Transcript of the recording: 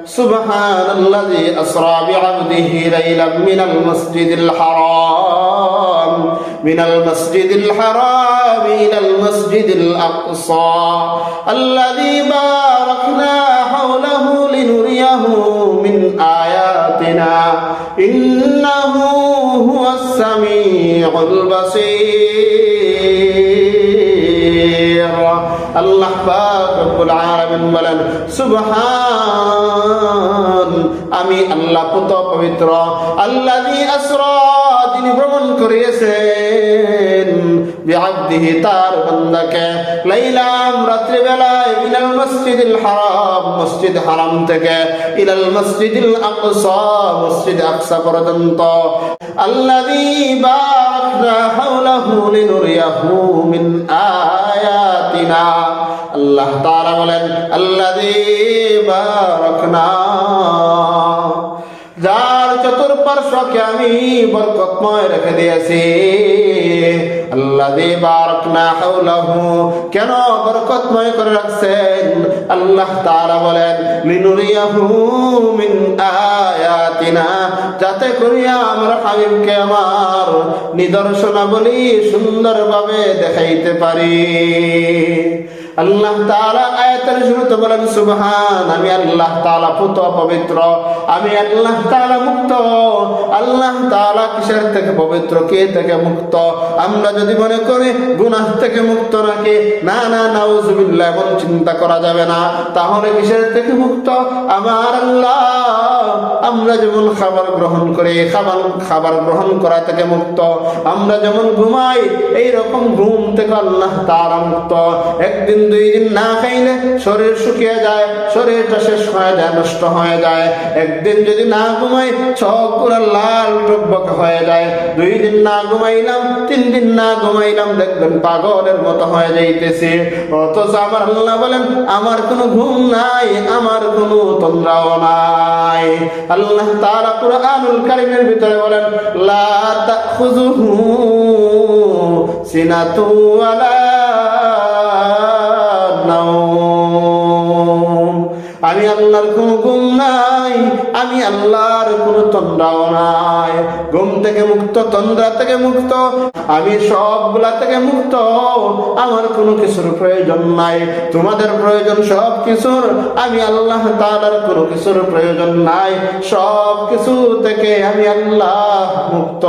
সুবহানাল্লাযী আসরা বিআবদিহি লাইলাম মিনাল মাসজিদিল হারাম ইলাল মাসজিদিল আকসা আল্লাযী বারাকনা হাওলাহু লিনুরিয়াহু মিন আয়াতিনা ইন্নাহু হুয়াস সামিউল বাসীর। আল্লাহ পাক রব্বুল আলামিন বলেন, সুবহান, আমি আল্লাহ পুত পবিত্র, আল্লাযী আসরা, যিনি ভ্রমণ করিয়েছেন, বিআবদিহি, তার বান্দাকে, লাইলাম, রাত্রি বেলায়, মিনাল মাসজিদিল হারাম, মসজিদ হারাম থেকে, ইলাল মাসজিদিল আকসা, মসজিদ আকসা পর্যন্ত, আল্লাযী বারাকনা হাওলাহু লিনুরিয়াহু মিন আয়াতিনা। আল্লাহ তাআলা বলেন, আল্লাযী বারাকনা, যার চতুর্পার্শ্বকে আমি বরকতময় রেখে দিয়েছি। আল্লাযী বারাকনা হাওলাহু, কেন বরকতময় করে রাখছেন? আল্লাহ তাআলা বলেন, লিনুরিয়াহু মিন আয়াতিনা, যাতে করিয়া আমার হাবিবকে আমার নিদর্শনাবলী সুন্দরভাবে দেখাইতে পারি। আল্লাহ তাআলা আয়াতের শুরুতে বলেন, সুবহান, আমি আল্লাহ তাআলা পুত পবিত্র, আমি আল্লাহ তাআলা মুক্ত। আল্লাহ তাআলা কিসের থেকে পবিত্র, কে থেকে মুক্ত? আমরা যদি মনে করি গুনাহ থেকে মুক্ত নাকি, না না, নাউজুবিল্লাহ, এমন চিন্তা করা যাবে না। তাহলে কিসের থেকে মুক্ত? আমার আল্লাহ, আমরা যেমন খাবার গ্রহণ করি, খাবার গ্রহণ করা থেকে মুক্ত। আমরা যেমন ঘুমাই, এই রকম ঘুম থেকে আল্লাহ তাআলা মুক্ত। একদিন দুই দিন না খাইলে শরীর শুকিয়ে যায়, শরীরটা শেষ হয়ে যায়, নষ্ট হয়ে যায়। একদিন যদি না ঘুমাই, চোখ পুরো লাল টকবক হয়ে যায়। 2 দিন না ঘুমাইলাম, 3 দিন না ঘুমাইলাম, দেখবেন পাগলের মতো হয়ে যাইতেছে। অথচ আমার আল্লাহ বলেন, আমার কোনো ঘুম নাই, আমার কোনো তন্দ্রাও নাই। আল্লাহ তাআলা কুরআনুল কারীমের ভিতরে বলেন, লা তাখুযুহু সিনাতু ওয়ালা নাওম, আমি আল্লাহর কোনো ঘুম নাই, আমি আল্লাহর কোনো তন্দ্রাও নাই। ঘুম থেকে মুক্ত, তন্দ্রা থেকে মুক্ত, আমি সবগুলা থেকে মুক্ত। আমার কোনো কিছুর প্রয়োজন নাই, তোমাদের প্রয়োজন সব কিছুর, আমি আল্লাহ তাআলার কোনো কিছুর প্রয়োজন নাই। সব কিছু থেকে আমি আল্লাহ মুক্ত।